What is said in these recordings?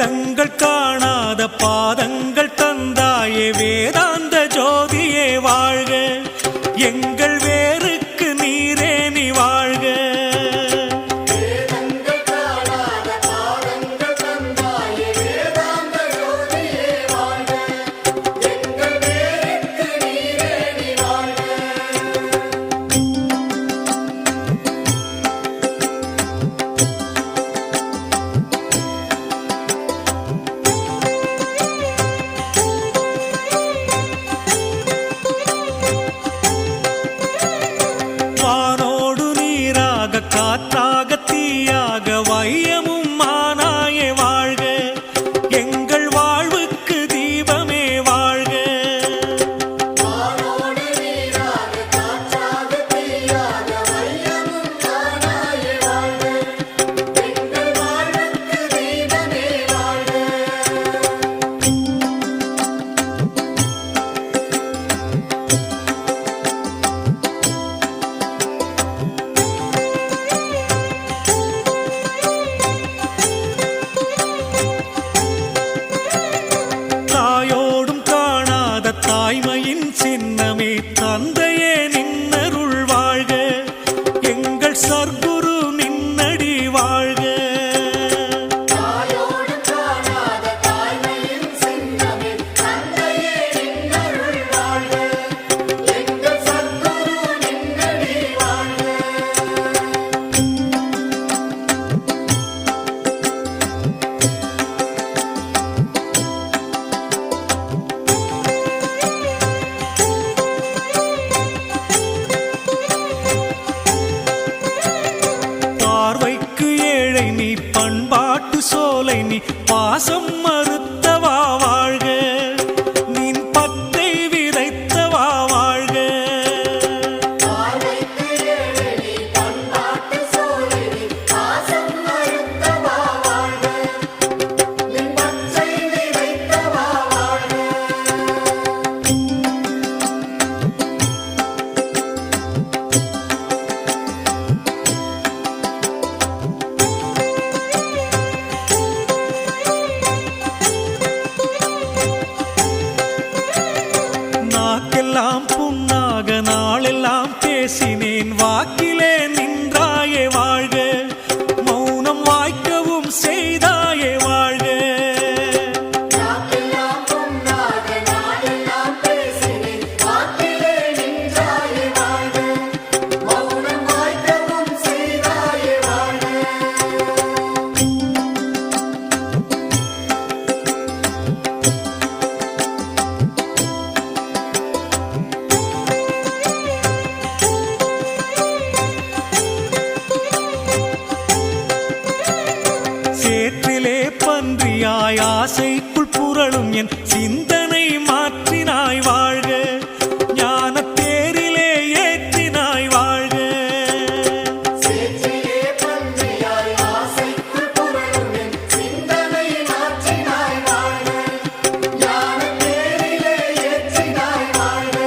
வேதங்கள் காணாத பாதங்கள் தந்தாயே வேதாந்த ஜோதியே வாழ்க எங்கள் வேருக்கு நீரே நீ வாழ்க வேதங்கள் காணாத பாதங்கள் தந்தாயே வேதாந்த ஜோதியே வாழ்க எங்கள் வேருக்கு நீரே நீ வாழ்க வானோடு நீராக காற்றாக தீயாக வையமும் மானாயே வாழ்க எங்கள் வாழ்வுக்கு தீபமே வாழ்க வானோடு நீராக காற்றாக தீயாக வையமும் மானாயே வாழ்க எங்கள் வாழ்வுக்கு தீபமே வாழ்க தாயோடும் காணாத தாய்மையின் சின்னமே தந்தையே நின்னருள் வாழ்க எங்கள் சர்க்குரு நின்னடி வாழ்க தாயோடு காணாத தாய்மையின் சின்னமே தந்தையே நின்னருள் வாழ்க எங்கள் சத்குரு நின்னடி வாழ்க பார்வைக்கு ஏழை நீ பண்பாட்டு சோலை நீ பாசம் மறுத்தவா வாழ்க நின் பத்தை விதைத்தவா வாழ்க பார்வைக்கு ஏழை நீ பண்பாட்டு சோலை நீ பாசம் மறுத்தவா வாழ்க நின் பச்சை விதைத்தவா வாழ்க நாக்கெல்லாம் புண்ணாக நாளெல்லாம் பேசினேன் வாக்கிலே நின்றாயே வாழ்க மௌனம் வாய்க்கவும் செய்தாயே வாழ்க நாக்கெல்லாம் பொன்னாக நாளெல்லாம் பேசினேன் வாக்கிலே நின்றாயே வாழ்க மௌனம் வாய்க்கவும் செய்தாயே வாழ்க சேற்றிலே பன்றியாய் ஆசைக்குள் புரளும் என் சிந்தனை மாற்றினாய் வாழ்க ஞான தேரிலே ஏற்றினாய் வாழ்க சேற்றிலே பன்றியாய் ஆசைக்குள் புரளும் என் சிந்தனை மாற்றினாய் வாழ்க ஞான தேரிலே ஏற்றினாய் வாழ்க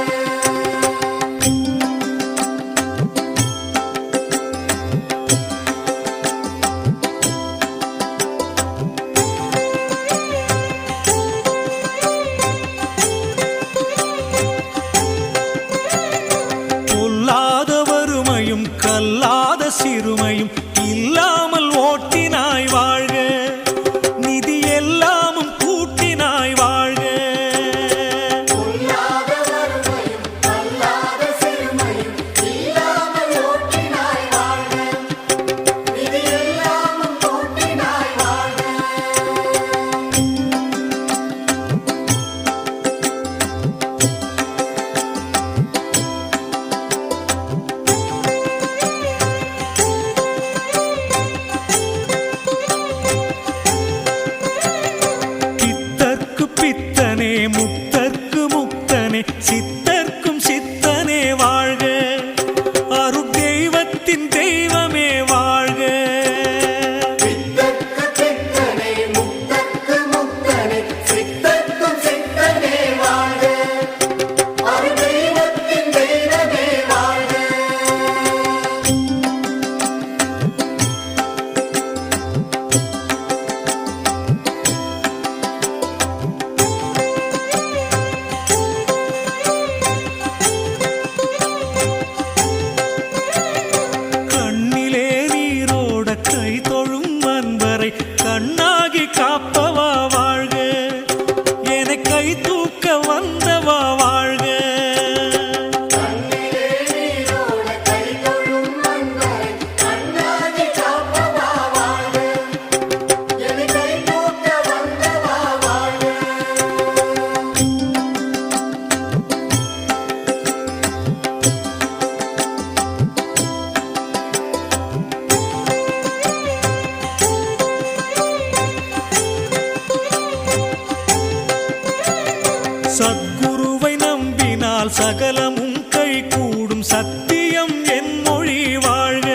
சகலமும் கைகூடும் சத்தியம் என் மொழி வாழ்க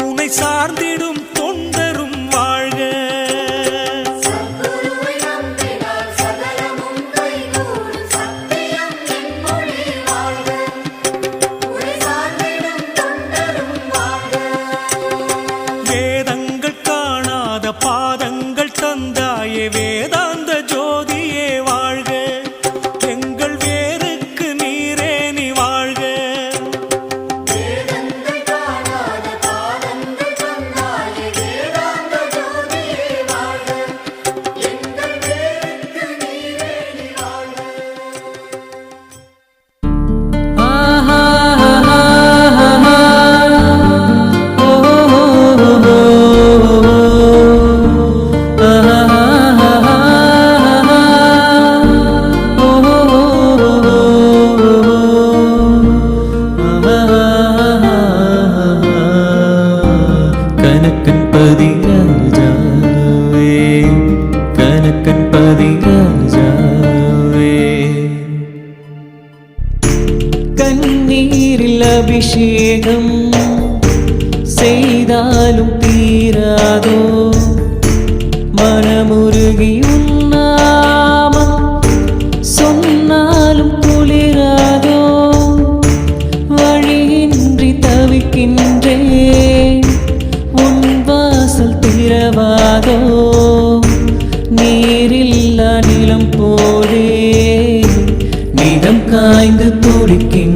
உன்னை சார்ந்திடும் தொண்டரும் வாழ்க சத்குருவை நம்பினால் சகலமும் கைகூடும் சத்தியம் என் மொழி வாழ்க உன்னை சார்ந்திடும் தொண்டரும் வாழ்க வேதங்கள் காணாத பாதங்கள் தந்தாயே வேதாந்த ஜோதியே வாழ்க எங்கள் வேருக்கு நீரே நீ வாழ்க வேதங்கள் காணாத பாதங்கள் தந்தாயே வேதாந்த ஜோதியே வாழ்க எங்கள் வேருக்கு நீரே நீ வாழ்க கனக்கன் பதி ராஜாவே கனக்கன் பதி ராஜாவே கண்ணீரில் அபிஷேகம் செய்தாலும் தீராதோ மனமுருகி உன்னாமம் சொன்னாலும் குளிராதோ வழியின்றி தவிக்கின்றேன் உன் வாசல் திறவாதோ நீரில்லா நிலம் போலே நிலம் காய்ந்து துடிக்கின்றேன்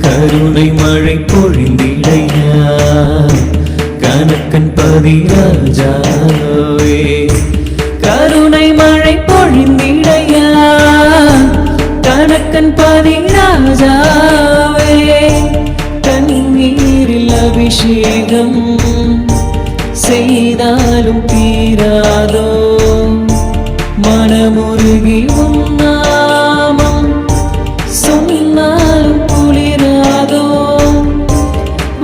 கருணை மழை பொழிந்திடையா கனக்கன் பதி ராஜாவே கருணை மழை பொழிந்திடையா கனக்கன் பதி ராஜாவே கண்ணீரில் அபிஷேகம் செய்தாலும் தீராதோ மனமுருகி உன்னாமம் சொன்னாலும் குளிராதோ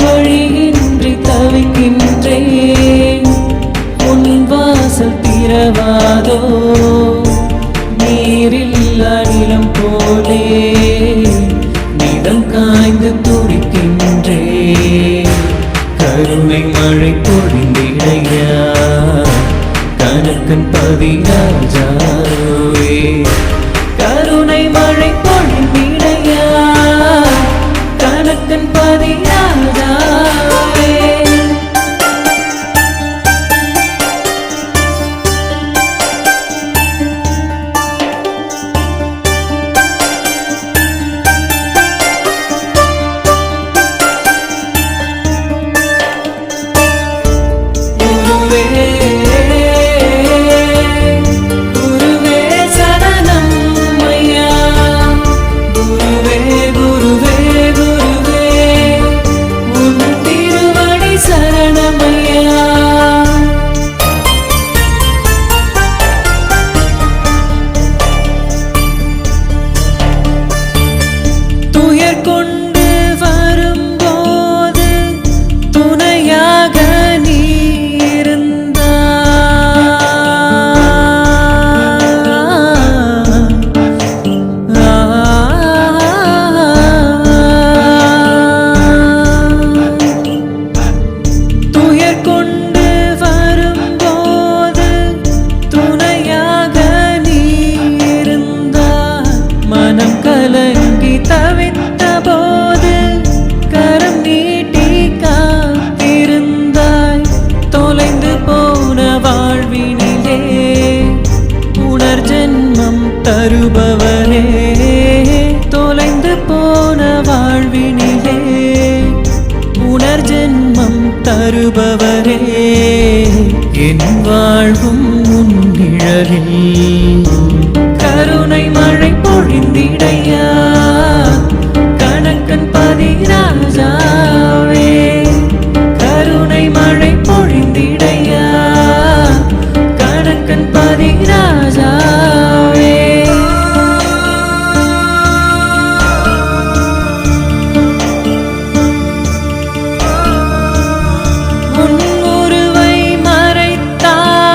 வழியின்றி தவிக்கின்றேன் உன் வாசல் திறவாதோ நீரில்லா நிலம் போலே நிலம் காய்ந்து துடிக்கின்றேன் கருணை மழை பொழிந்திடையா கனக்கன் பதி ராஜாவே கருணை மழை பொழிந்திடையா கனக்கன் பதி ராஜாவே குருவே சரணம் ஐயா குருவே குருவே குருவே உன் திருவடி சரணம் ஐயா துயர் கொண்டு வரும்போது துணையாக நீ துயர் கொண்டு வரும்போது துணையாக நீ இருந்தாய் மனம் கலங்கி தவித்த போது கரம் நீட்டி காத்திருந்தாய் தொலைந்து போன வாழ்வினிலே புனர்ஜென்மம் தருபவரே தொலைந்து போன வாழ்வினிலே புனர்ஜென்மம் தருபவரே என் வாழ்வும் உன் நிழலில் கருணை மழை பொழிந்திடையா கனக்கன் பதி ராஜாவே கருணை மழை பொழிந்திடையா கனக்கன் பதி ராஜாவே உன் உருவை மறைத்தாய்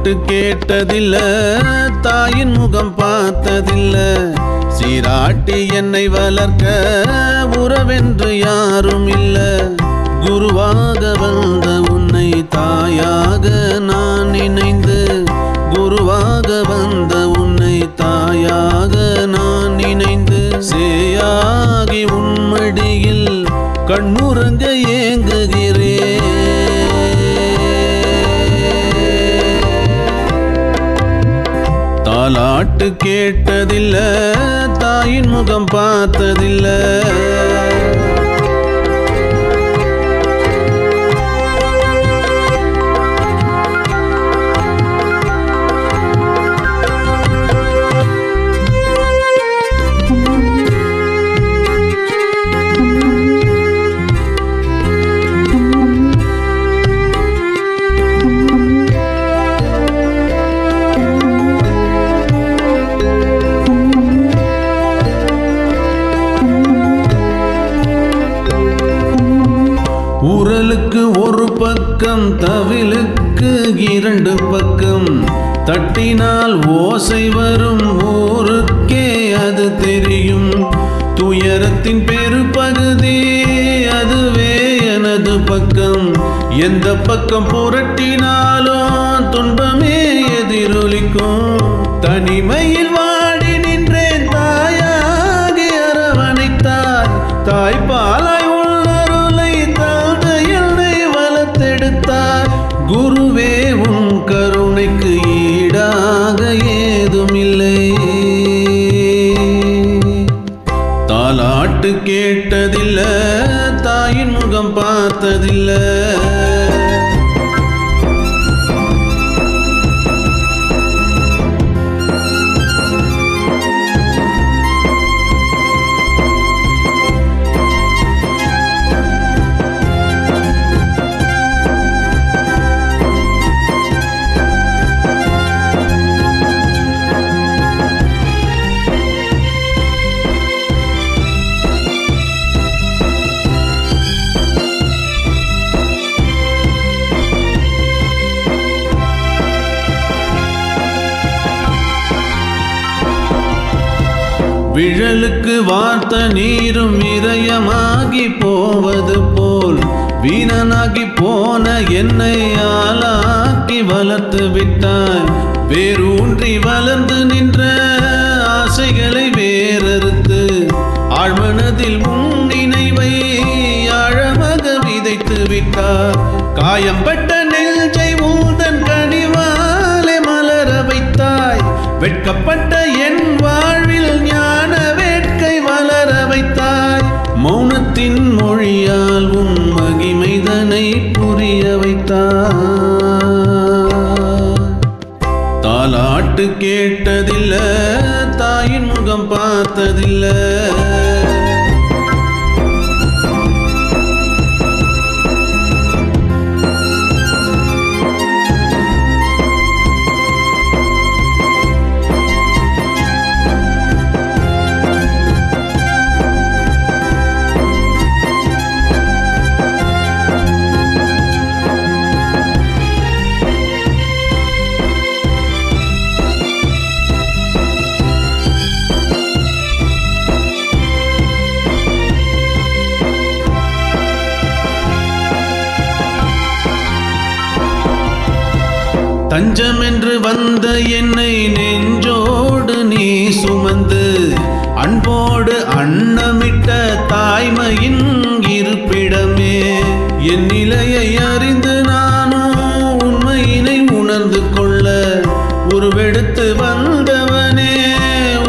தாலாட்டு கேட்டதில்ல, தாயின் முகம் பார்த்ததில்ல. சீராட்டி என்னை வளர்க்க உறவென்று யாரும் இல்ல. குருவாக வந்த உன்னை தாயாக நான் நினைந்து, குருவாக வந்த உன்னை தாயாக நான் நினைந்து, சேயாகி உன்மடியில் கண்ணுறங்க ஏங்குகிறேன். தாலாட்டு கேட்டதில்ல, தாயின் முகம் பார்த்ததில்ல. உரலுக்கு ஒரு பக்கம், தவிலுக்கு இரண்டு பக்கம். தட்டினால் ஓசை வரும், ஊருக்கே அது தெரியும். துயரத்தின் பெருபகுதி அதுவே எனது பக்கம். எந்த பக்கம் புரட்டினாலும் துன்பமே எதிரொலிக்கும். தனிமையில் வாடி நின்றேன், தாயாகி அரவணைத்தாய். தாய்ப்பாலாய் குருவே உன் கருணைக்கு ஈடாக ஏதுமில்லை. தாலாட்டு கேட்டதில்ல, தாயின் முகம் பார்த்ததில்ல. விழலுக்கு வார்த்த நீரும் இதயமாகி போவது போல், வீணனாகி போன என்னை ஆளாக்கி வளர்த்து விட்டாய். வேரூன்றி வளர்ந்து நின்ற ஆசைகளை வேறறுத்து, ஆழ்மனதில் உன் நினைவை ஆழமாக விதைத்து விட்டார். காயம்பட்ட நெஞ்சை ஊதன் கனிவாலே மலர வைத்தாய். வெட்கப்பட்ட என் வாழ்வில் ஞான வேட்கை வளர வைத்தாய். மௌனத்தின் மொழியால் உன் மகிமைதனை புரிய வைத்தாய். தாலாட்டு கேட்டதில்ல, தாயின் முகம் பார்த்ததில்ல. தஞ்சம் என்று வந்த என்னை நெஞ்சோடு நீ சுமந்து, அன்போடு அன்னமிட்ட தாய்மையின் இருப்பிடமே. என் நிலையை அறிந்து நானும் உண்மையினை உணர்ந்து கொள்ள, உருவெடுத்து வந்தவனே,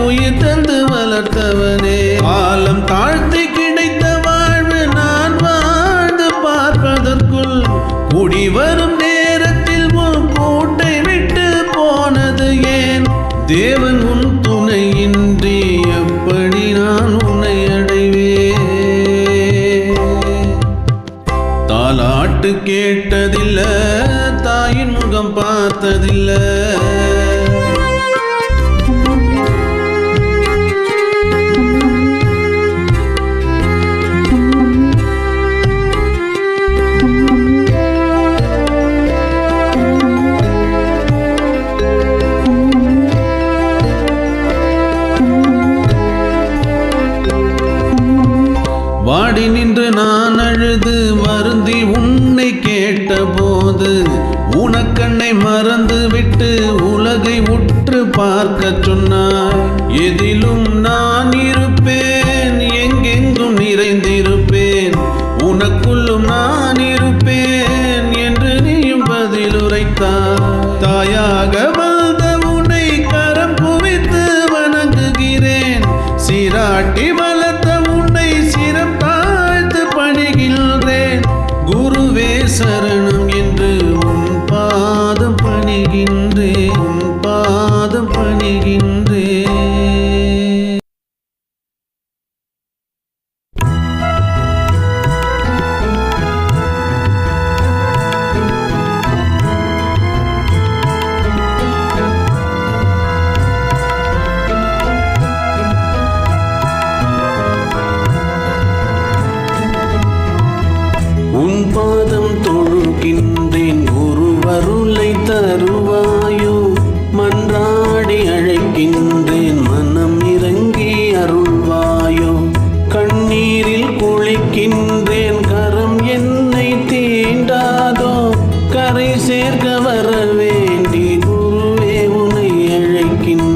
உயிர் தந்து வளர்த்தவனே. காலம் தாழ்த்தி கிடைத்த வாழ்வு நான் வாழ்ந்து பார்ப்பதற்குள், கூடி வரும் நேரத்தில் உன் கூட்டை விட்டு போனது ஏன்? தேவன் உன் துணையின்றி எப்படி நான் உன்னை அடைவேன்? தாலாட்டு கேட்டதில்ல, தாயின் முகம் பார்த்ததில்ல. விட்டு உலகை உற்று பார்க்கச் சொன்னாய். எதிலும் நான் இருப்பேன், எங்கெங்கும் நிறைந்திருப்பேன், உனக்குள்ளும் நான் இருப்பேன் என்று நீயும் பதில் உரைத்தாய். தாயாக வந்த உன்னை கரம் குவித்து வணங்குகிறேன், சீராட்டி வளர்த்த உன்னை சிரம் தாழ்த்து பணிகின்றேன். குருவே சரணம் என்று உன் பாதம் பணிகின்றேன், உன் பாதம் பணிகின்றேன். உன் பாதம் தொழுகின்றேன், குருவருளை தருவாயோ. மன்றாடி அழைக்கின்றேன், மனம் இறங்கி அருள்வாயோ. கண்ணீரில் குளிக்கின்றேன், கரம் என்னை தீண்டாதோ. கரை சேர்க்க வர வேண்டி குருவே உன்னை அழைக்கின்றேன்.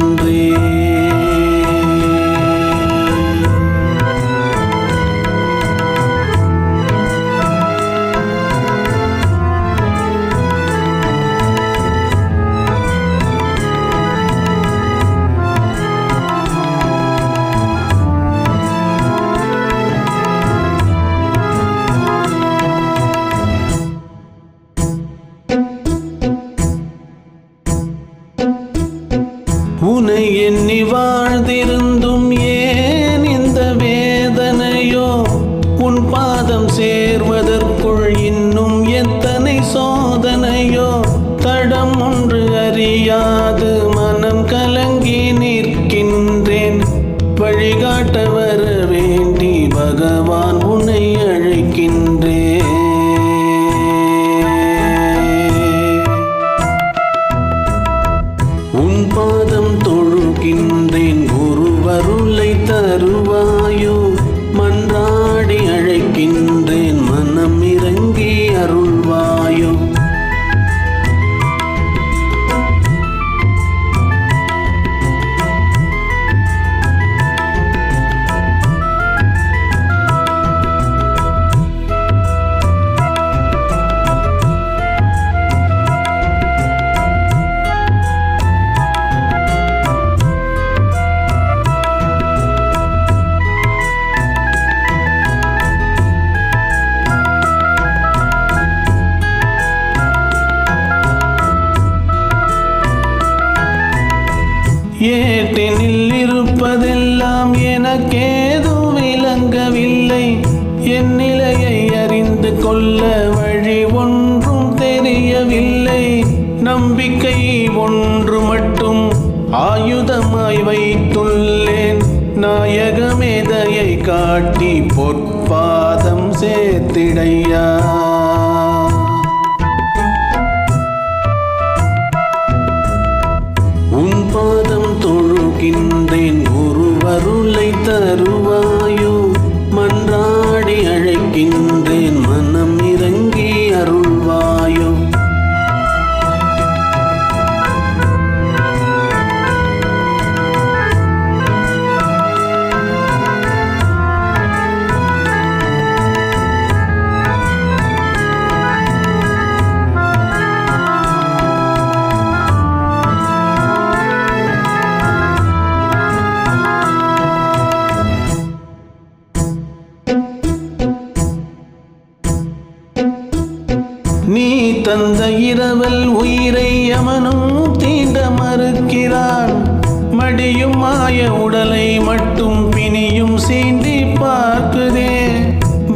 உனை எண்ணி வாழ்ந்திருந்தும் ஏன் இந்த வேதனையோ. உன் பாதம் சேர்வதற்குள் இன்னும் எத்தனை சோதனையோ. தடம் ஒன்று அறியாது மனம் கலங்கி நிற்கின்றேன். வழிகாட்ட வர வேண்டி பகவான் உன்னை அழைக்கின்றேன். உன் பாதம் தொழுகின்றேன், குருவருளை தருவாயோ. மன்றாடி அழைக்கின்றேன், மனம் இறங்கி அருள்வாயோ. ஏட்டெனில் இருப்பதெல்லாம் எனக்கேதும் விளங்கவில்லை. என் நிலையை அறிந்து கொள்ள வழி ஒன்றும் தெரியவில்லை. நம்பிக்கை ஒன்று மட்டும் ஆயுதமாய் வைத்துள்ளேன். நாயகமே தயை காட்டி பொற்பாதம் சேர்த்திடையா. உன் பாதம் தொழுகின்றேன், குருவருளை தருவாயோ. மன்றாடி அழைக்கின்றேன், மனம் இறங்கி அருள்வாயோ. நீ தந்த இரவல் உயிரை அவனும் தீண்ட மறுக்கிறான். மடியும் மாய உடலை மட்டும் பிணியும் சீண்டி பார்க்குதே.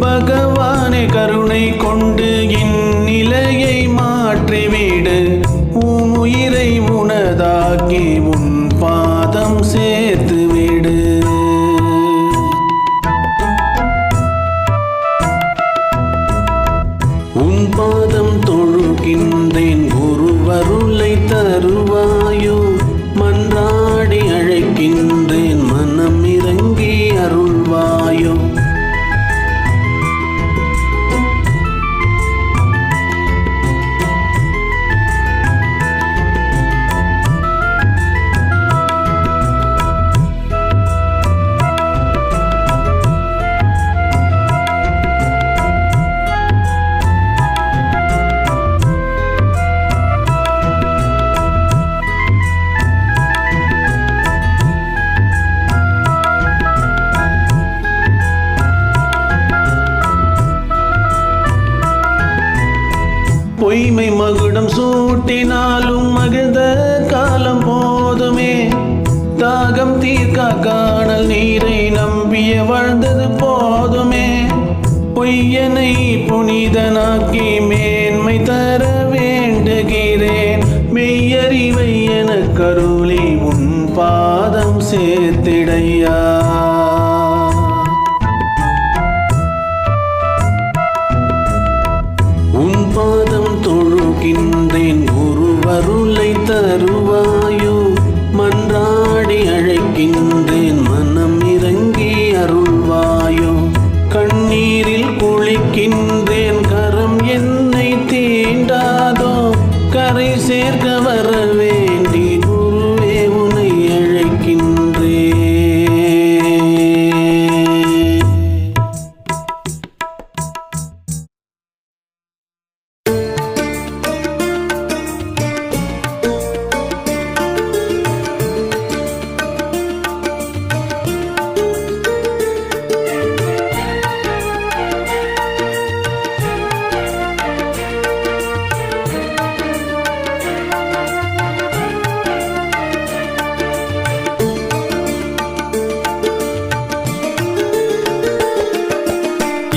பகவானே கருணை கொண்டு இந்நிலையை மாற்றிவிடு. உன் உயிரை உனதாக்கி உன் பாதம் சேர்த்துவிடு. உன் பாதம் தொழுகின்றேன், குருவருளை தருவாயோ. மன்றாடி அழைக்கின்றேன், மனம் இறங்கி அருள்வாயோ. பொய்மை மகுடம் சூட்டினாலும் மகிழ்ந்த காலம் போதுமே. தாகம் தீர்க்க காணல் நீரை நம்பிய வாழ்ந்தது போதுமே. பொய்யனை புனிதனாக்கி மேன்மை தர வேண்டுகிறேன். மெய்யறிவை என கருளி உன் பாதம் சேர்த்திடையா. உன் பாதம் தொழுகின்றேன் குருவருளை தருவாயோ. மன்றாடி அழைக்கின்றேன் மனம் இறங்கி அருள்வாயோ. கண்ணீரில் குளிக்கின்றேன் கரம் என்னை தீண்டாதோ. கரை சேர்க்க வர வேண்டி குருவே உன்னை அழைக்கின்றேன்.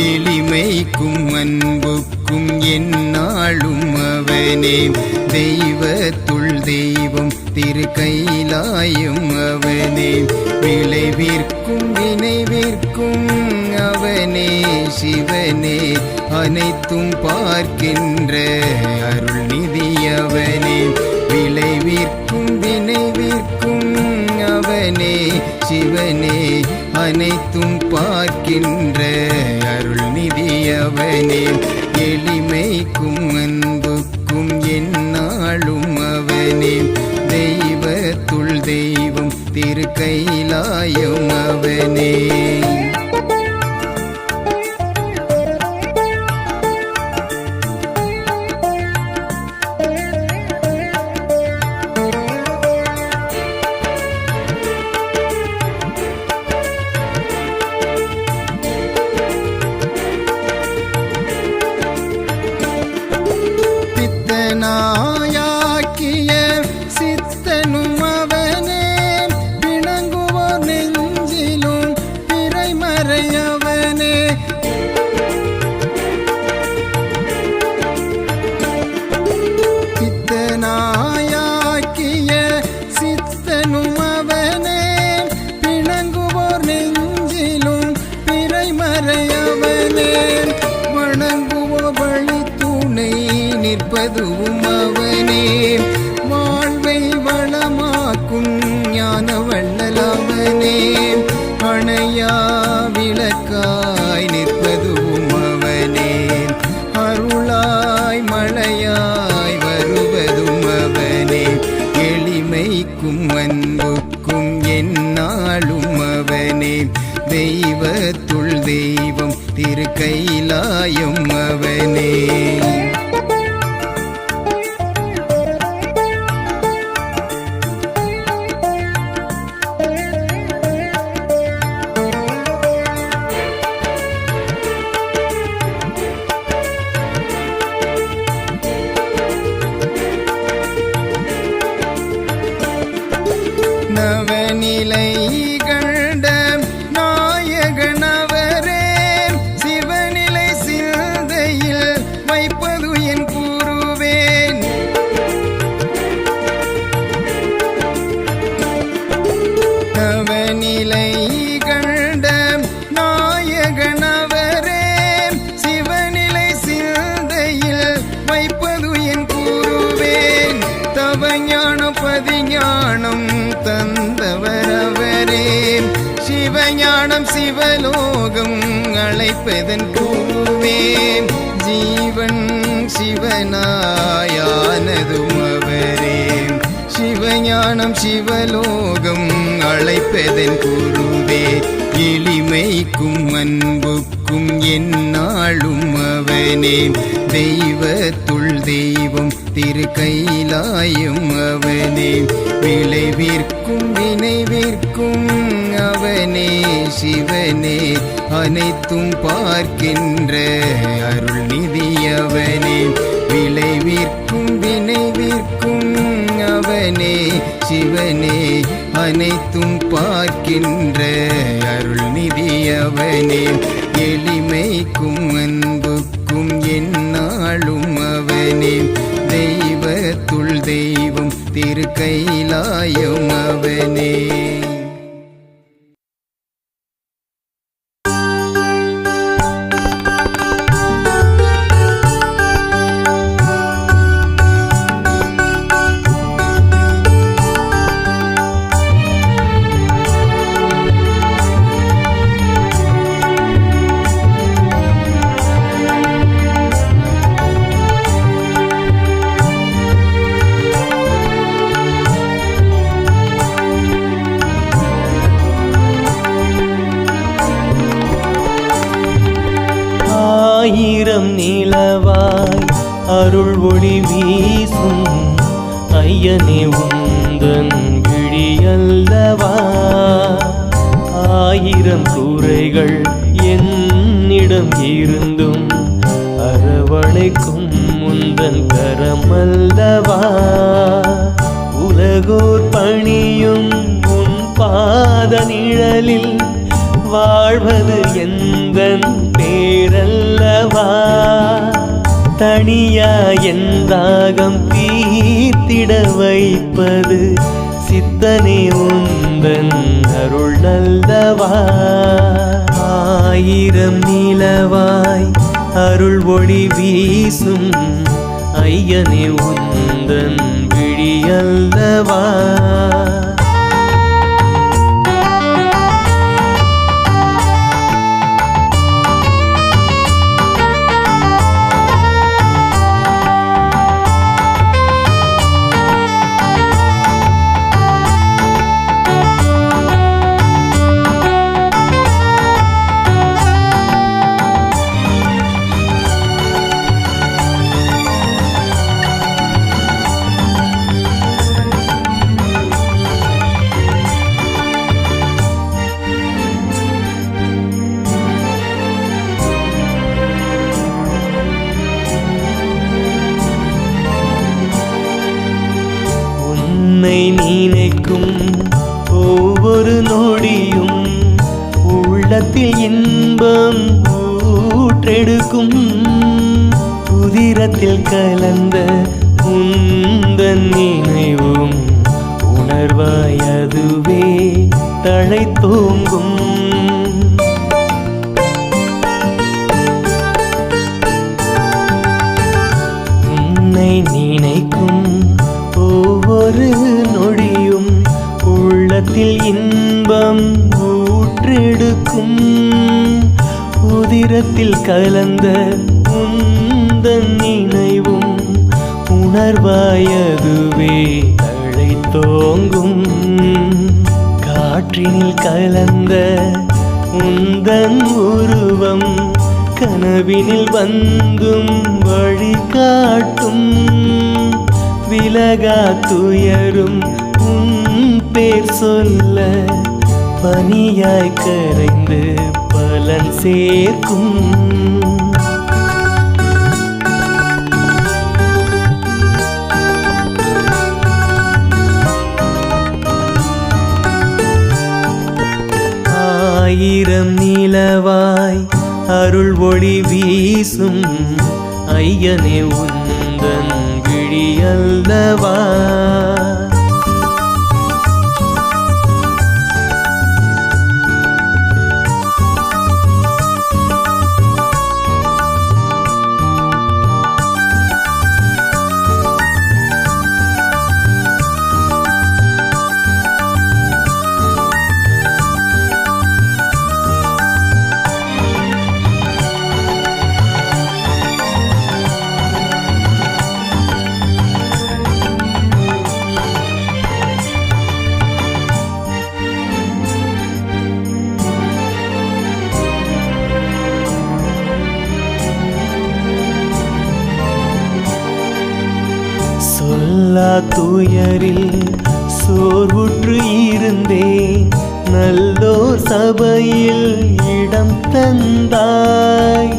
எளிமைக்கும் அன்புக்கும் எந்நாளும் அவனே. தெய்வத்துள் தெய்வம் திரு கைலாயம் அவனே. விளைவிற்கும் வினைவிற்கும் அவனே சிவனே. அனைத்தும் பார்க்கின்ற அருள்நிதி அவனே. விளைவிற்கும் வினைவிற்கும் அவனே சிவனே. அனைத்தும் பார்க்கின்ற அருள்நிதி அவனே. எளிமைக்கும் அன்புக்கும் எந்நாளும் அவனே. தெய்வத்துள் தெய்வம் திரு கைலாயம் அவனே. நாயாக்கிய சித்தனும் அவனே. பிணங்குவோர் நெஞ்சிலும் பிறைமறையவனே. பித்தனாயாக்கிய சித்தனும் அவனே. பிணங்குவோர் நெஞ்சிலும் பிறைமறையவனே. வணங்குவோர் வழி துணை நிற்பதுவும் அவனே. வாழ்வை வளமாக்கும் ஞான வள்ளலவனே. அணையா விளக்காய் நிற்பதுவும் அவனே. அருளாய் மழையாய் வருவதும் அவனே. எளிமைக்கும் அன்புக்கும் எந்நாளும் அவனே. தெய்வத்துள் தெய்வம் திரு கைலாயம் அவனே. நவநிலை கண்ட நாயகனவரே. சிவநிலை சிந்தையில் வைப்பது என் கூறுவேன். நவநிலை கண்ட நாயகனவரே. சிவநிலை சிந்தையில் வைப்பது என் கூறுவேன். தவஞான பதிஞானம் தந்தவரவரே. சிவஞானம் சிவலோகம் அழைப்பதன் கூறுவேன். ஜீவன் சிவனாயானதும் அவரே. சிவஞானம் சிவலோகம் அழைப்பதன் கூறுவே. எளிமைக்கும் அன்புக்கும் எந்நாளும் அவனே. தெய்வத்துள் தெய்வம் திரு கைலாயம் அவனே. விளைவிற்கும் வினைவிற்கும் அவனே சிவனே. அனைத்தும் பார்க்கின்ற அருள்நிதி அவனே. விளைவி வாழ்விற்கும் வினைவிற்கும் அவனே சிவனே அனைத்தும் பார்க்கின்ற அருள்நிதி அவனே எளிமைக்கும் அன்புக்கும் எந்நாளும் அவனே தெய்வத்துள் தெய்வம் திருக்கைலாயம் அவனே. ஆயிரம் நிலவாய் அருள் ஒளி வீசும் ஐயனே உந்தன் விழியல்லவா. ஆயிரம் குறைகள் என்னிடம் இருந்தும் அரவணைக்கும் முந்தன் கரமல்லவா. உலகோர் பணியும் உன் பாத நிழலில் வாழ்வது எந்தன் பேரல்லவா. தனியா எந்தாகம் தீர்த்திட வைப்பது சித்தனே உந்தன் அருள் நல்லவா. ஆயிரம் நிலவாய் அருள் ஒளி வீசும் ஐயனே உந்தன் விழியல்லவா. உன்னை நினைக்கும் ஒவ்வொரு நொடியும் உள்ளத்தில் இன்பம் ஊற்றெடுக்கும். உதிரத்தில் கலந்த உந்தன் நினைவும் உணர்வாய் அதுவே தழைத்தோங்கும். உன்னை நினைக்கும் ஒவ்வொரு நொடியும் உள்ளத்தில் இன்பம் ஊற்றெடுக்கும். உதிரத்தில் கலந்த உந்தன் நினைவும் உணர்வாயதுவே தழைத்தோங்கும். காற்றினில் கலந்த உந்தன் உருவம் கனவினில் வந்தும் வழிகாட்டும். விலகா துயரும் உன் பேர் சொல்ல பனியாய் கரைந்து பலன் சேர்க்கும். ஆயிரம் நிலவாய் அருள் ஒளி வீசும் ஐயனே உந்தன் விழியல்லவா. சொல்லா துயரில் சோர்வுற்று இருந்தேன். நல்லோர் சபையில் இடம் தந்தாய்.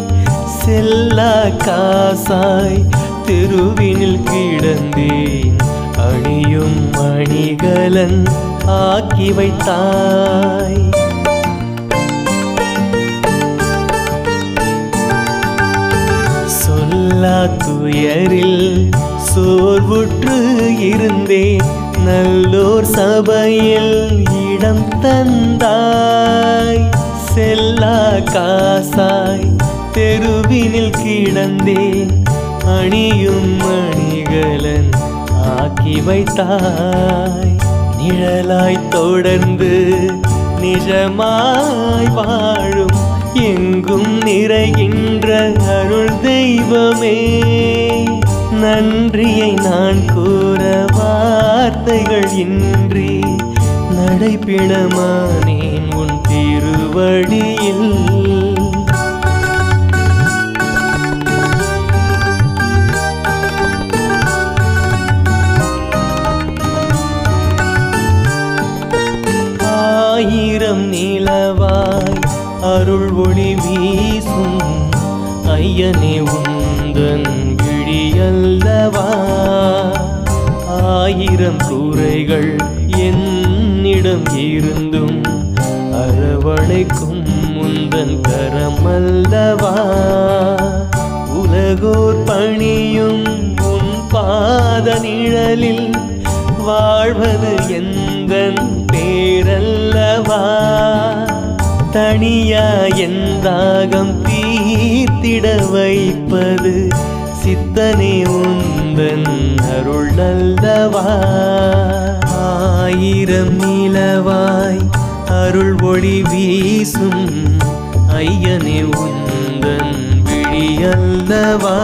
செல்லா காசாய் தெருவினில் கிடந்தேன் அணியும் மணிகலன் ஆக்கி வைத்தாய். சொல்லா துயரில் சோர்வுற்று இருந்தேன் நல்லோர் சபையில் இடம் தந்தாய். செல்லா காசாய் தெருவினில் கிடந்தேன் அணியும் மணிகலன் ஆக்கி வைத்தாய். நிழலாய் தொடர்ந்து நிஜமாய் வாழும் எங்கும் நிறைகின்ற அருள் தெய்வமே, நன்றியை நான் கூற வார்த்தைகள் இன்றி நடைபிணமானேன் உன் திருவடியில். ஆயிரம் நிலவாய் அருள் ஒளி வீசும் ஐயனே உந்தன் விழியல்லவா. ஆயிரம் குறைகள் என்னிடம் இருந்தும் அரவணைக்கும் முந்தன் கரமல்லவா. உலகோர் பணியும் உன் பாத நிழலில் வாழ்வது எந்தன் பேரல்லவா. தனியா எந்தாகம் தீர்த்திட வைப்பது சித்தனே உந்தன் அருள் அல்லவா. ஆயிரம் நிலவாய் அருள் ஒளி வீசும் ஐயனே உந்தன் விழியல்லவா.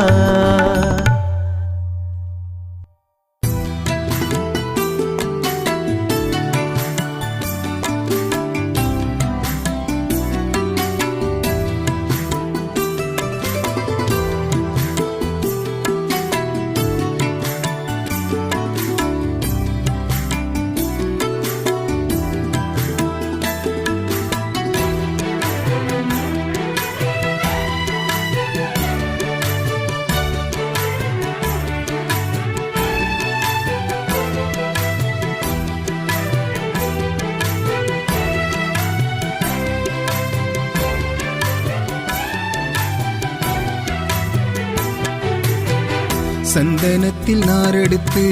சந்தனத்தில் நாரெடுத்து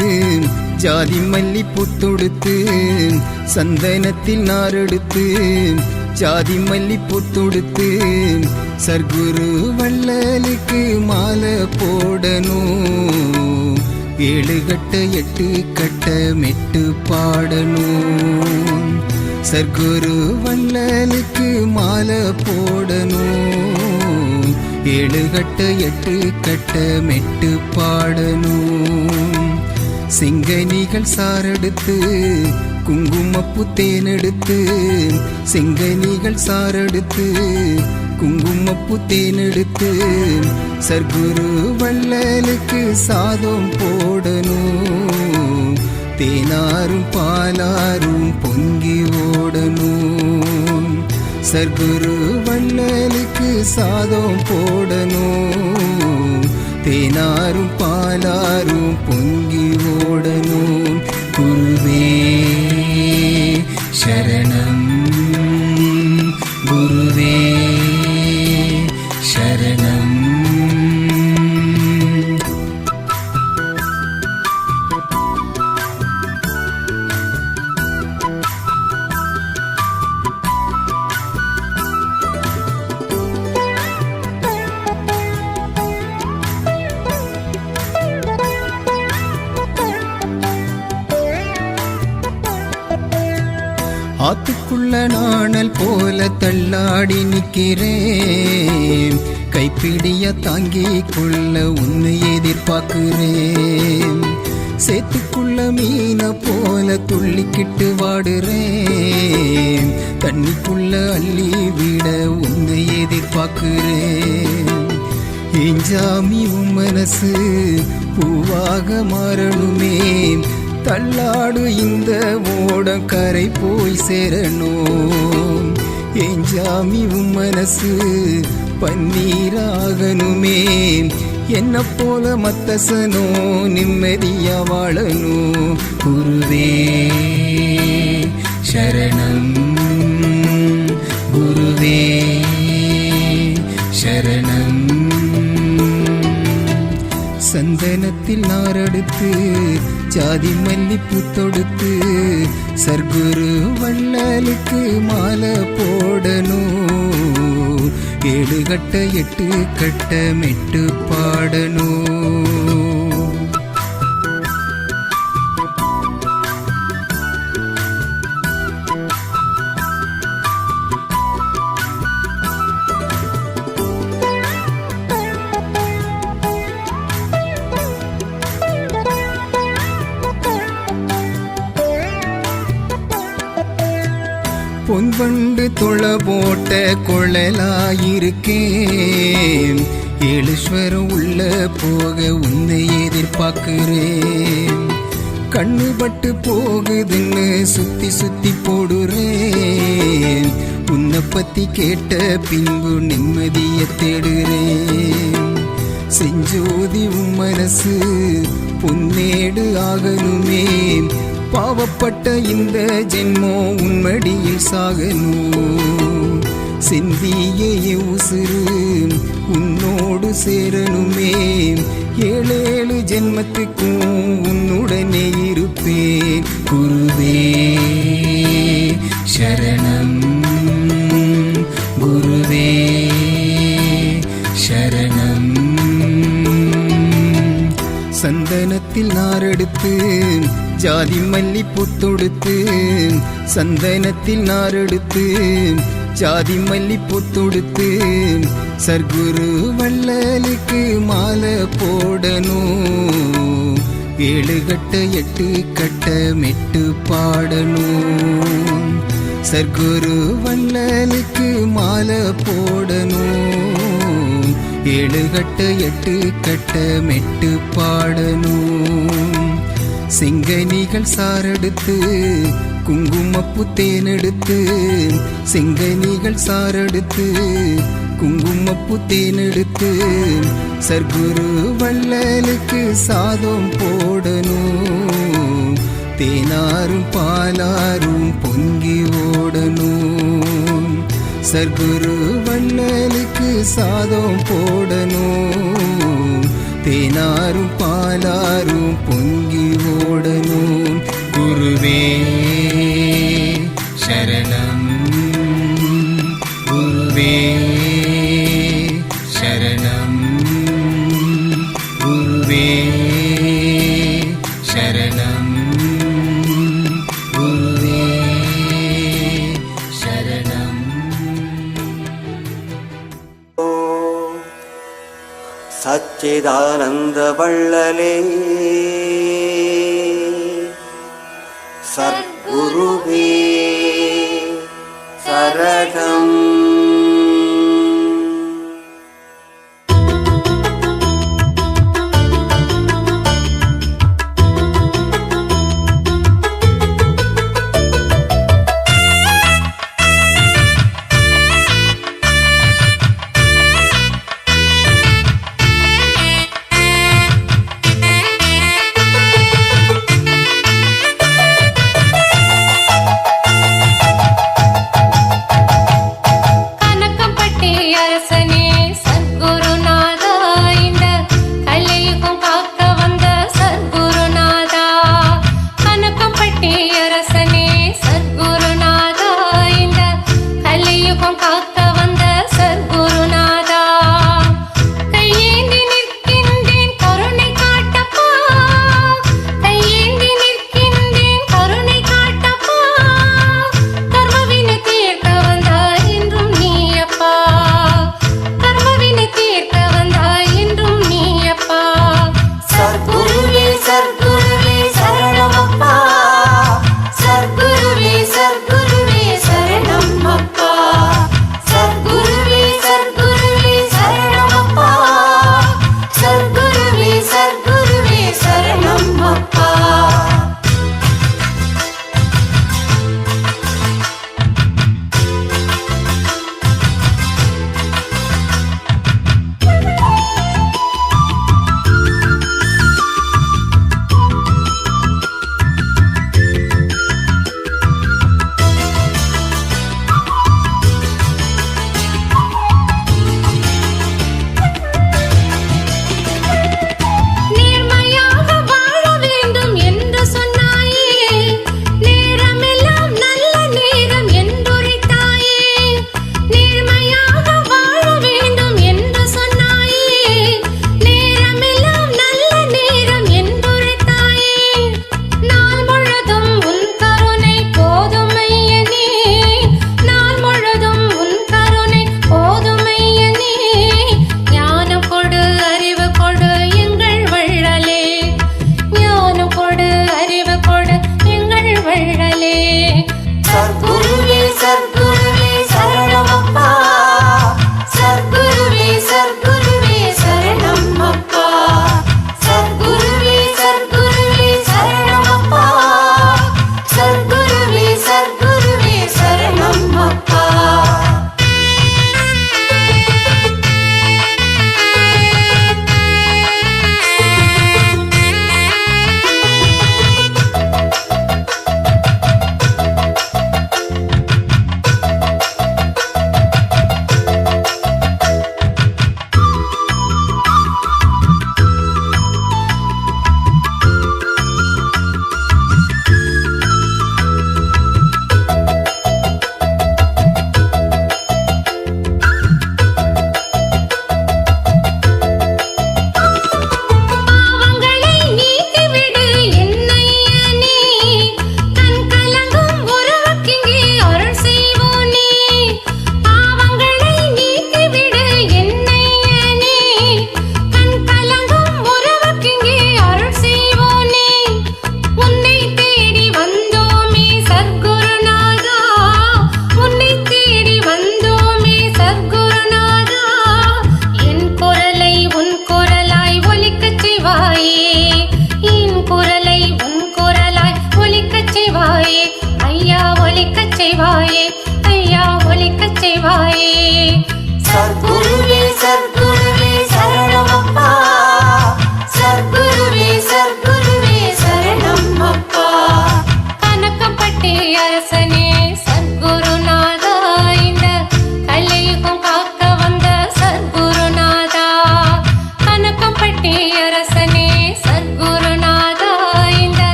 ஜாதி மல்லி பூத்தொடுத்து, சந்தனத்தில் நாரெடுத்து ஜாதி மல்லி பூத்தொடுத்து, சர்க்குரு வள்ளலுக்கு மாலை போடணும். 7 கட்ட 8 கட்ட மெட்டு பாடணும். சர்க்குரு வள்ளலுக்கு மாலை போடணும். 7 கட்ட 8 கட்ட மெட்டு பாடணும். செங்கனிகள் சாரெடுத்து குங்குமப்பு தேனெடுத்து, செங்கனிகள் சாரெடுத்து குங்குமப்பு தேனெடுத்து, சர்க்குரு வள்ளலுக்கு சாதம் போடணும். தேனாரும் பாலாரும் பொங்கி ஓடணும். சர்க்குரு வள்ளலுக்கு சாதம் போடணும். தேனாரும் பாலாரும் பொங்கி ஓடணும். குருவே சரணம், குருவே சரணம். ஆத்துக்குள்ள நாணல் போல தள்ளாடி நிக்கிறேன். கைப்பிடிய தாங்கி கொள்ள உன்னை எதிர்பார்க்கிறேன். சேத்துக்குள்ள மீன போல துள்ளிக்கிட்டு வாடுறேன். தண்ணிக்குள்ள அள்ளி விட உன்னை எதிர்பார்க்கிறேன். எஞ்சாமி உன் மனசு பூவாக மாறணுமே. தள்ளாடு இந்த ஓடம் கரை போய் சேரணும். எஞ்சாமி உன் மனசு பன்னீராகணுமே. என்ன போல மத்தசனோ நிம்மதியா வாழனோ குருவே சரணம் குருவே சரணம் சந்தனத்தில் நாரெடுத்து ஜாதி மல்லிப்பூ தொடுத்து சர்க்குரு வள்ளலுக்கு மாலை போடணும் 7 கட்ட 8 கட்ட மெட்டு பாடணும் பொன்வண்டு தொழ போட்ட கொழலாயிருக்கேன் ஏழுஸ்வரம் உள்ள போக உன்னை எதிர்பார்க்கிறேன் கண்ணு பட்டு போகுதுன்னு சுத்தி சுத்தி போடுறேன் உன்னை பத்தி கேட்ட பின்பு நிம்மதிய தேடுறேன் செஞ்சோதி உன் மனசு பொன்னேடு ஆகணுமே பாவப்பட்ட இந்த ஜென்மோ உன்மடியில் சாகணும் செந்திய உசுறு உன்னோடு சேரணுமே 7 ஜென்மத்துக்கும் உன்னுடனே இருப்பேன் குருவே சரணம் குருவே சரணம் சந்தனத்தில் நாரெடுத்து ஜாதி மல்லிப்பூ தொடுத்து சந்தனத்தில் நாரெடுத்து ஜாதி மல்லிப்பூ தொடுத்து சர்க்குரு வள்ளலுக்கு மாலை போடணும் 7 கட்ட 8 கட்ட மெட்டு பாடணும் சர்க்குரு வள்ளலுக்கு மாலை போடணும் 7 கட்ட 8 கட்ட மெட்டு பாடணும் செங்கனிகள் சாரெடுத்து குங்குமப்பூ தேனெடுத்து செங்கனிகள் சாரெடுத்து குங்குமப்பூ தேனெடுத்து சர்க்குரு வள்ளலுக்கு சாதம் போடணும் தேனாரும் பாலாரும் பொங்கி ஓடணும் சர்க்குரு வள்ளலுக்கு சாதம் போடணும் தேனாரும் பாலாரும் பொங்கி ஓடணும் குருவே சரணம் குருவே சரணம் குருவே சரணம் குருவே சரணம் சச்சிதானந்த வள்ளலே சத்குருவே சரணம்.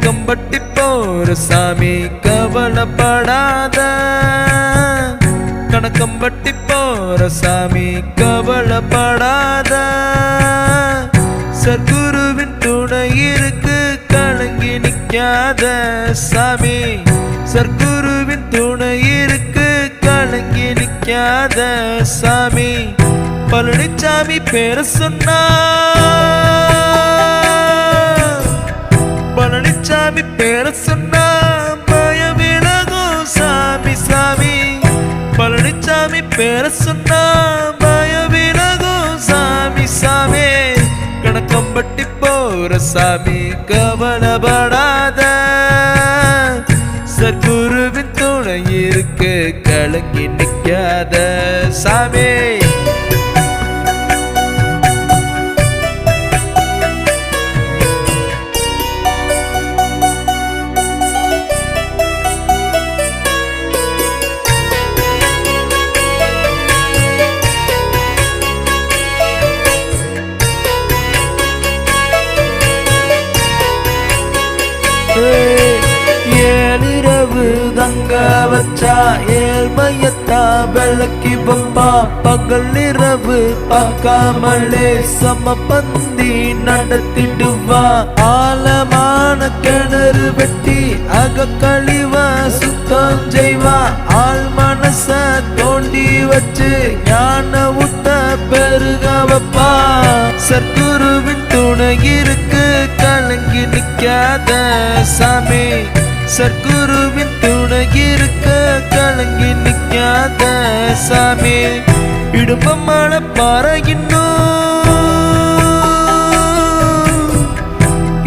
கணக்கம்பட்டி போற சாமி கவலைப்படாத, கணக்கம்பட்டி போற சாமி கவலைப்படாத, சர்க்குருவின் துணை இருக்கு கலங்கி நிக்காத சாமி, சர்க்குருவின் துணை இருக்கு கலங்கி நிக்காத சாமி. பழனிசாமி பேர சொன்னா, பழனிசாமி பேர சொன்னா பயம் விலகும் சாமி சாமி, பழனிசாமி பேர சொன்னா பயம் விலகும் சாமி சாமி. கணக்கம்பட்டி போற சாமி கவலைப்படாத, சர்க்குருவின் துணை இருக்கு கலங்கி நிக்காத சாமி. ஏழிரவு தங்க வச்சா ஏழ்மையத்தா விளக்கி பப்பா, பகல் இரவு பார்க்காமலே சமபந்தி நடத்திடுவா. ஆழமான கிணறு வெட்டி அகக்கழிவா சுத்தம் செய்வா, ஆள் மனச தோண்டி வச்சு ஞான ஊத்த பெருக வைப்பா. சர்க்குருவின் துணை இருக்கு கலங்கி நிக்காத சாமி, சர்க்குருவின் துணை இருக்க கலங்கி நிக்காத சாமி. இடும்பமான பாறை இன்னும்,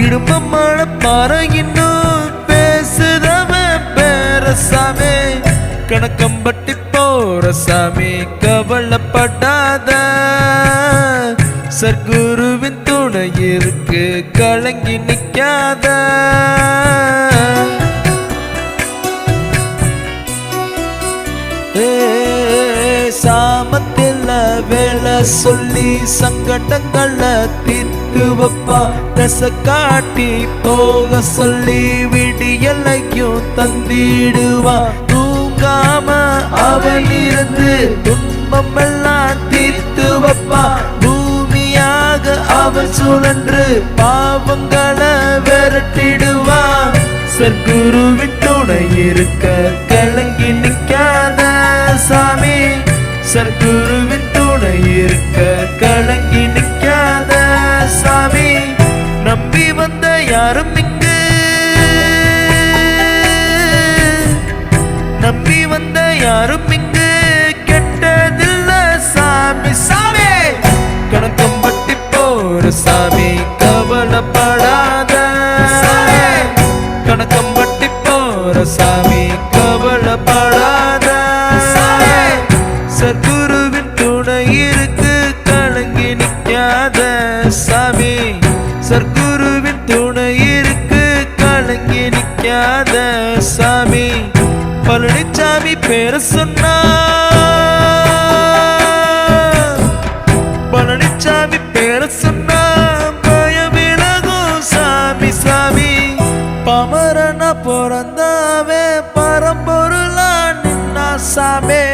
இடும்பமான பாறை இன்னும் பேசுதவன் பேர சாமி. கணக்கம்பட்டி போற சாமி கவலைப்படாத, சர்க்குருவின் துணை இருக்கு கலங்கி நிக்காத. சாமத்தில வேலை சொல்லி சங்கடங்களை தீர்த்து வைப்பா, ரச காட்டி போக சொல்லி விடியலையும் தந்திடுவா. தூங்காம அவன் இருந்து துன்பம் எல்லாம் தீர்த்து வைப்பா, பூமியாக அவன் சுழன்று பாவங்களை விரட்டிடுவா. சர்க்குருவின் துணை இருக்க கலங்கி நிக்காத சாமி, சர்க்குருவின் துணை இருக்க கலங்கி நிக்காத சாமி. நம்பி வந்த யாரும் இங்கு, நம்பி வந்த யாரும் இங்கு கெட்டதில்ல சாமி சாமி. கணக்கம்பட்டி போற சாமி கவலைப்படாத, கணக்கம்பட்டி போற சாமி கவலைப்படாத, சர்க்குருவின் துணை இருக்கு கலங்கி நிக்காத சாமி, சர்க்குருவின் துணை இருக்கு கலங்கி நிக்காத சாமி. பழனிசாமி பேர சொன்னா, பழனிசாமி பேர சொன்னா பயம் விலகும் சாமி சாமி. பமரனா பிறந்தாவே பரம்பொருளா நின்னா சாமி.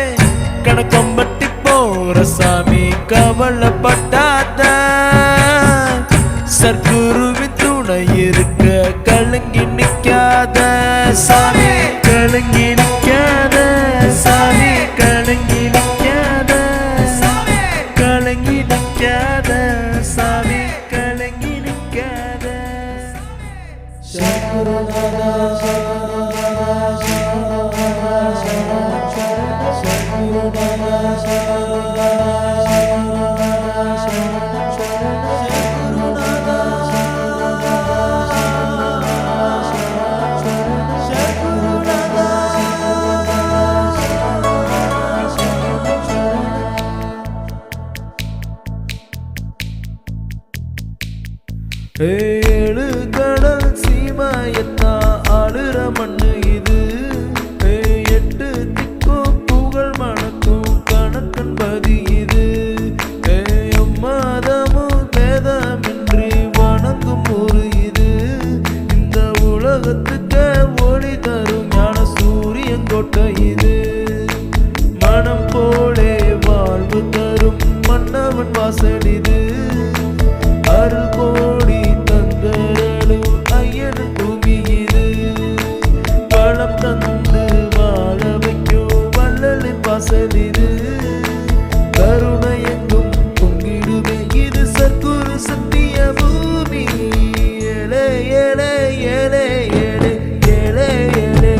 கணக்கம்பட்டி போற சாமி கவலைப்படாத, சர்க்குருவின் துணை இருக்க கலங்கி நிக்காத சாமி, கலங்கி நிக்காத சாமி, கலங்கி நிக்காத சாமி, கலங்கி நிக்காத சாமி, கலங்கி நிக்காத. ஏழு கடல் சீமாயத்தா ஆளுற மண்ணு இது, எட்டு திக்கும் புகழ் மணக்கும் கணக்கன்பதி இது. அம்மா உலகத்துக்கு ஒளி தரும் ஞான சூரியன் கோட்டை இது மனம் போலே வாழ்வு தரும் மன்னவன் வாசல் இது அருள் கோடி தந்தரலும் ஐயன் பூமி இது பணம் தந்து வாழ வைக்கும் வள்ளலின் வாசல் இது கருணை எங்கும் பொங்கிடுமே இது சத்குரு சத்திய பூமி ஏழை ஏழை ஏழை ஏழை ஏழை ஏழை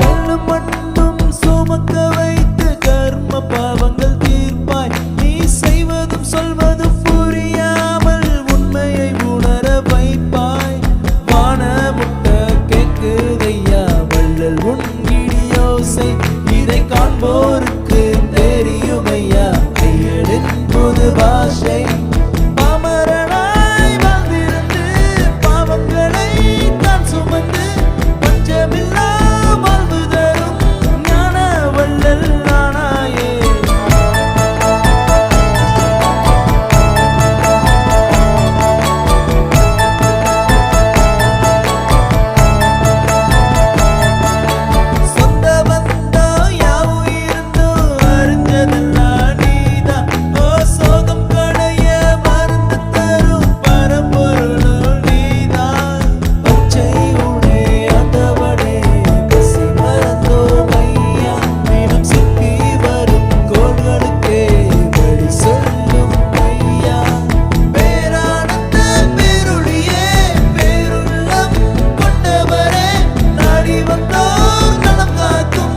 கல்லும் மண்ணும் சுமக்க வைத்து கர்ம பாவங்கள் தீர்ப்பாய் நீ செய்வதும் சொல்வதும் புரியாமல் உண்மையை உணர வைப்பாய் வான முட்ட கேக்குதையா வள்ளல் உன்கிடியோசை இதை காண்போருக்கு தெரியுமையா ஐயனின் புது பாஷை பாமரனாய் வாழ்ந்திருந்து பாவங்களை தான் சுமந்து பஞ்சமில்லா வாழ்வு தரும் ஞான வள்ளல் நானாயே சொந்த பந்தம் யாவும் இருந்தும் அறிஞ்சதெல்லாம் நீதான் ஓ சோகம் களைய மருந்து தரும் பரம்பொருளும் நீதான் பச்சை உடை ஆண்டவனே பசி மறந்தோம் ஐயா தினம் சிக்கி வரும் கோள்களுக்கே வழி சொல்லும் ஐயா பேரானந்த பேருளியே பேருள்ளம் கொண்டவரே நாடி வந்தோர் நலம் காக்கும்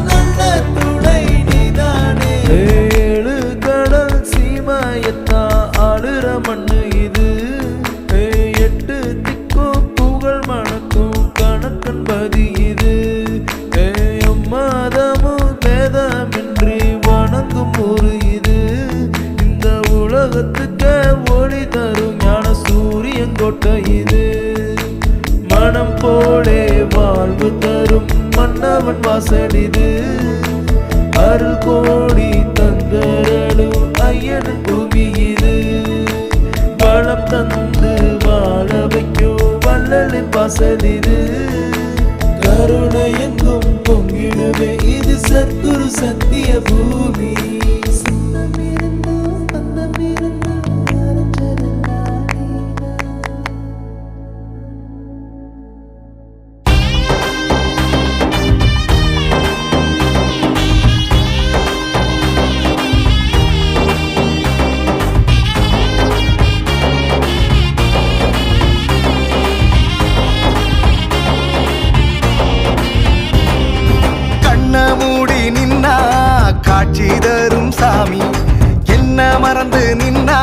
நல்ல துணை நீதானே ஏழு கடல் சீமாயத்தா ஆளுற மண்ணு இது எட்டு திக்கும் புகழ் மணக்கும் கணக்கன் பதி இது மாதமும் பேதமின்றி வணங்கும் ஒரு இது இந்த உலகத்துக்கு ஒளி தரும் ஞான சூரியன் கோட்டை இது மனம் போலே வாழ்வு தரும் மன்னவன் வாசல் இது அருள் கோடி தந்தரலும் ஐயன் பூமி இது பணம் தந்து வாழ வைக்கும் வள்ளலின் வாசல் இது கருணை எங்கும் பொங்கிடுமே இது சத்குரு சத்திய பூமி சொந்தம் இருந்தும் பந்தம் இருந்தும் அறிஞ்சதெல்லாம் நீதான். கண்ண மூடி நின்னா காட்சி தரும் சாமி என்ன மறந்து நின்னா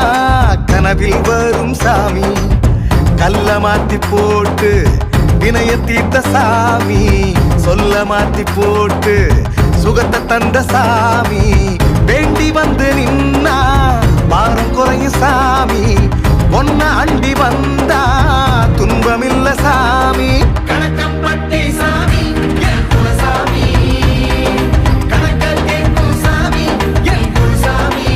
கனவில் வரும் சாமி கல்ல மாத்தி போட்டு வினய தீர்த்த சாமி சொல்ல மாத்தி போட்டு சுகத்தை தந்த சாமி வேண்டி வந்து நின்னா பாரம் குறையும் சாமி ஒன்ன அண்டி வந்தா துன்பமில்ல சாமி கணக்கப்பட்டி சாமி என் குலசாமி கணக்க கேட்கும் சாமி என் குலசாமி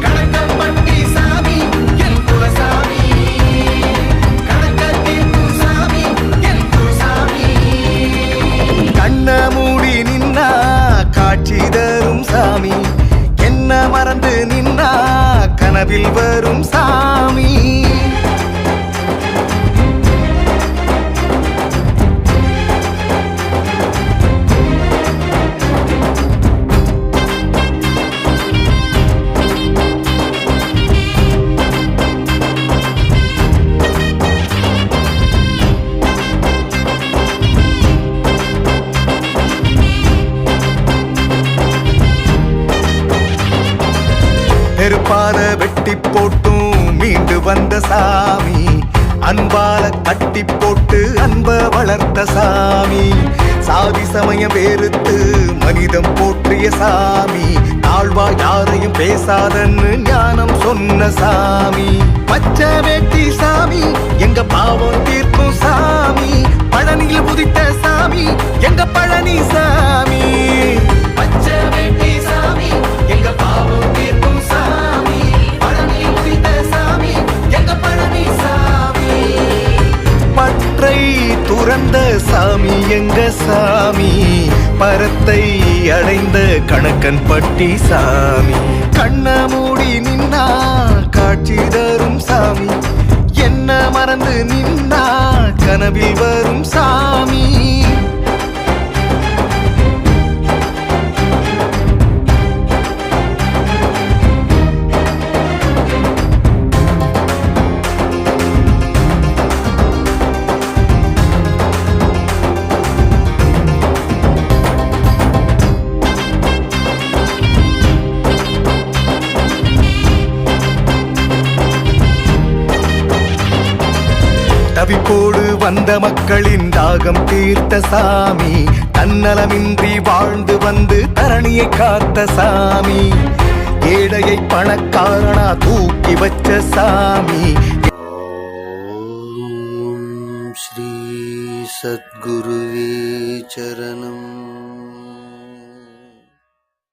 கணக்கப்பட்டி சாமி என் குலசாமி கணக்க கேட்கும் சாமி என் குலசாமி கண்ண மூடி நின்னா காட்சி தரும் சாமி என்ன மறந்து நின்னா கனவில் வரும் சாமி நெருப்பால வெட்டி போட்டும் மீண்டு வந்த சாமி அன்பால கட்டி போட்டு அன்ப வளர்த்த சாமி சாதி சமயம் வேறுத்து மனிதம் போற்றிய சாமி தாழ்வா யாரையும் பேசாதன்னு ஞானம் சொன்ன சாமி பச்சை வேட்டி சாமி எங்க பாவம் தீர்க்கும் சாமி பழனியில் உதித்த சாமி எங்க பழனி சாமி பச்சை வேட்டி சாமி எங்க பாவம் தீர்க்கும் சாமி பரத்தை அடைந்த கணக்கன் பட்டி சாமி. கண்ண மூடி நின்னா காட்சி தரும் சாமி, என்ன மறந்து நின்னா கனவில் வரும் சாமி. தவிப்போடு வந்த மக்களின் தாகம் தீர்த்த சாமி, தன்னலமின்றி வாழ்ந்து வந்து தரணியை காத்த சாமி, ஏழையை பணக்காரனா தூக்கி வச்ச சாமி. ஓம் ஸ்ரீ சத்குருவே சரணம்.